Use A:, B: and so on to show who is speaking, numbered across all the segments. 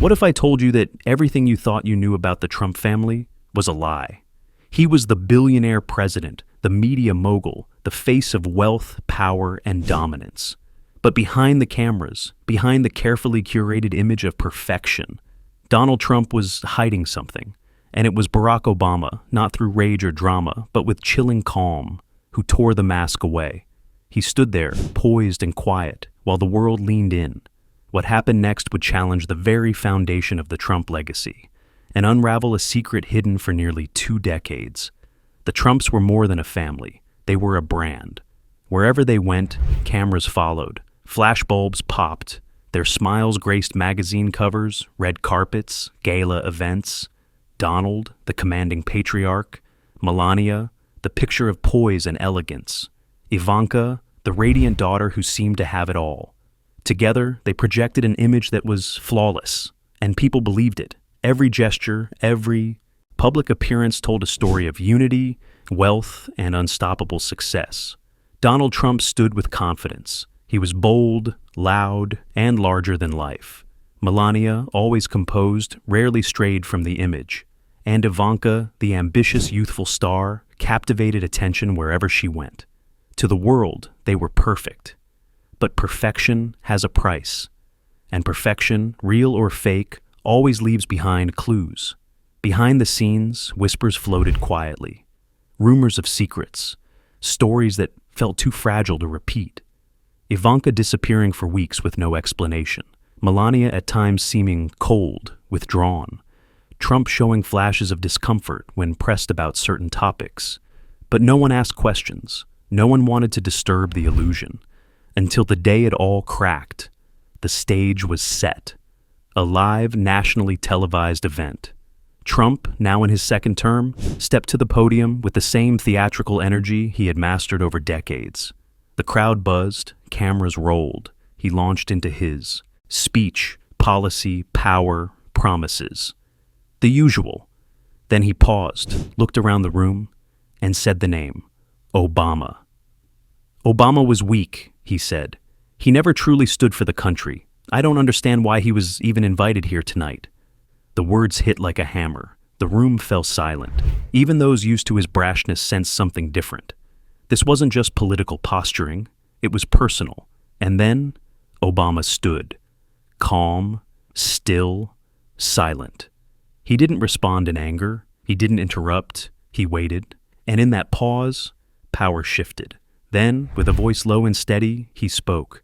A: What if I told you that everything you thought you knew about the Trump family was a lie? He was the billionaire president, the media mogul, the face of wealth, power, and dominance. But behind the cameras, behind the carefully curated image of perfection, Donald Trump was hiding something. And it was Barack Obama, not through rage or drama, but with chilling calm, who tore the mask away. He stood there, poised and quiet, while the world leaned in. What happened next would challenge the very foundation of the Trump legacy and unravel a secret hidden for nearly 2 decades. The Trumps were more than a family. They were a brand. Wherever they went, cameras followed. Flashbulbs popped. Their smiles graced magazine covers, red carpets, gala events. Donald, the commanding patriarch. Melania, the picture of poise and elegance. Ivanka, the radiant daughter who seemed to have it all. Together, they projected an image that was flawless, and people believed it. Every gesture, every public appearance told a story of unity, wealth, and unstoppable success. Donald Trump stood with confidence. He was bold, loud, and larger than life. Melania, always composed, rarely strayed from the image. And Ivanka, the ambitious youthful star, captivated attention wherever she went. To the world, they were perfect. But perfection has a price. And perfection, real or fake, always leaves behind clues. Behind the scenes, whispers floated quietly. Rumors of secrets. Stories that felt too fragile to repeat. Ivanka disappearing for weeks with no explanation. Melania at times seeming cold, withdrawn. Trump showing flashes of discomfort when pressed about certain topics. But no one asked questions. No one wanted to disturb the illusion. Until the day it all cracked. The stage was set. A live, nationally televised event. Trump, now in his second term, stepped to the podium with the same theatrical energy he had mastered over decades. The crowd buzzed, cameras rolled. He launched into his speech, policy, power, promises. The usual. Then he paused, looked around the room, and said the name, Obama. Obama was weak, he said. He never truly stood for the country. I don't understand why he was even invited here tonight. The words hit like a hammer. The room fell silent. Even those used to his brashness sensed something different. This wasn't just political posturing. It was personal. And then, Obama stood. Calm, still, silent. He didn't respond in anger. He didn't interrupt. He waited. And in that pause, power shifted. Then, with a voice low and steady, he spoke.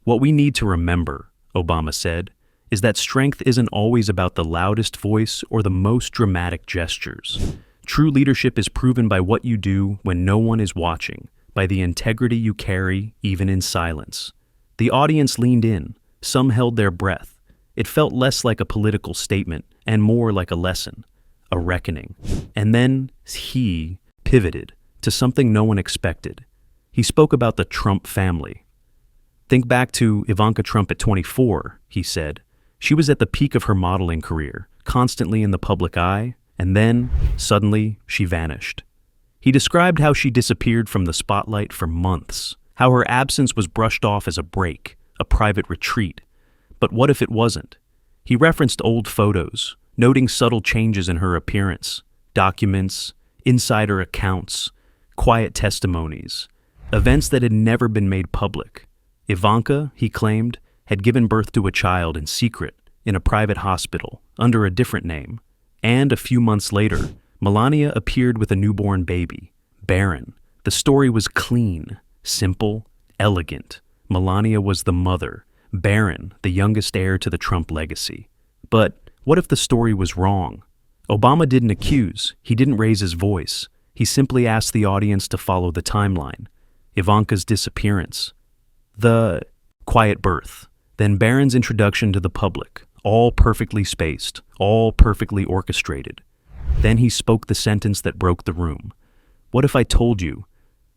A: What we need to remember, Obama said, is that strength isn't always about the loudest voice or the most dramatic gestures. True leadership is proven by what you do when no one is watching, by the integrity you carry even in silence. The audience leaned in. Some held their breath. It felt less like a political statement and more like a lesson, a reckoning. And then he pivoted to something no one expected. He spoke about the Trump family. Think back to Ivanka Trump at 24, he said. She was at the peak of her modeling career, constantly in the public eye, and then, suddenly, she vanished. He described how she disappeared from the spotlight for months, how her absence was brushed off as a break, a private retreat. But what if it wasn't? He referenced old photos, noting subtle changes in her appearance, documents, insider accounts, quiet testimonies, events that had never been made public. Ivanka, he claimed, had given birth to a child in secret in a private hospital under a different name. And a few months later, Melania appeared with a newborn baby, Barron. The story was clean, simple, elegant. Melania was the mother, Barron, the youngest heir to the Trump legacy. But what if the story was wrong? Obama didn't accuse. He didn't raise his voice. He simply asked the audience to follow the timeline. Ivanka's disappearance. The quiet birth. Then Barron's introduction to the public. All perfectly spaced. All perfectly orchestrated. Then he spoke the sentence that broke the room. What if I told you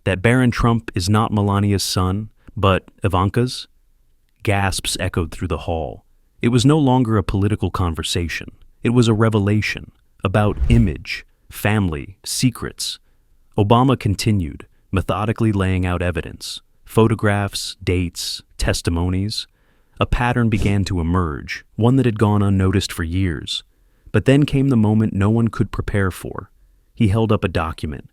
A: that Barron Trump is not Melania's son, but Ivanka's? Gasps echoed through the hall. It was no longer a political conversation. It was a revelation about image, family, secrets. Obama continued, methodically laying out evidence, photographs, dates, testimonies. a pattern began to emerge, one that had gone unnoticed for years. But then came the moment no one could prepare for. He held up a document,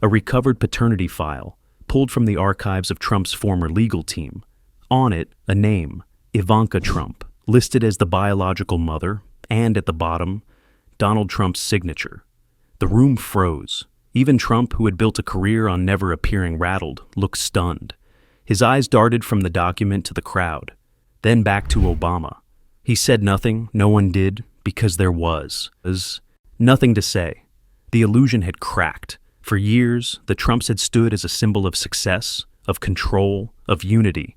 A: a recovered paternity file, pulled from the archives of Trump's former legal team. On it, a name, Ivanka Trump, listed as the biological mother, and at the bottom, Donald Trump's signature. The room froze. Even Trump, who had built a career on never appearing rattled, looked stunned. His eyes darted from the document to the crowd, then back to Obama. He said nothing, no one did, because there was nothing to say. The illusion had cracked. For years, the Trumps had stood as a symbol of success, of control, of unity.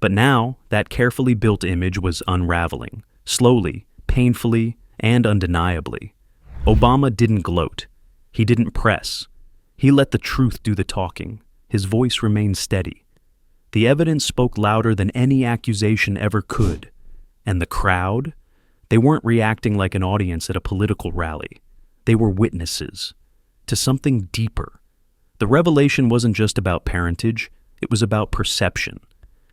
A: But now, that carefully built image was unraveling, slowly, painfully, and undeniably. Obama didn't gloat. He didn't press. He let the truth do the talking. His voice remained steady. The evidence spoke louder than any accusation ever could. And the crowd? They weren't reacting like an audience at a political rally. They were witnesses to something deeper. The revelation wasn't just about parentage, it was about perception.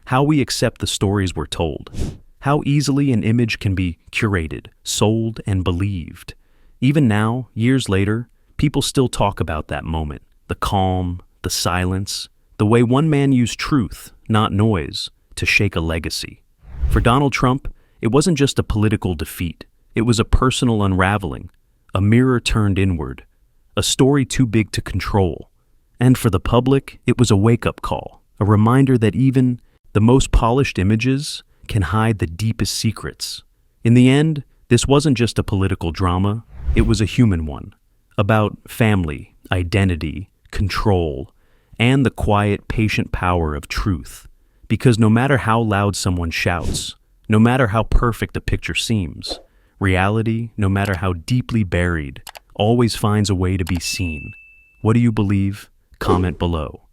A: How we accept the stories we're told. How easily an image can be curated, sold, and believed. Even now, years later, people still talk about that moment. The calm, the silence, the way one man used truth, not noise, to shake a legacy. For Donald Trump, it wasn't just a political defeat. It was a personal unraveling, a mirror turned inward, a story too big to control. And for the public, it was a wake-up call, a reminder that even the most polished images can hide the deepest secrets. In the end, this wasn't just a political drama, it was a human one, about family, identity, control, and the quiet, patient power of truth. Because no matter how loud someone shouts, no matter how perfect a picture seems, reality, no matter how deeply buried, always finds a way to be seen. What do you believe? Comment below.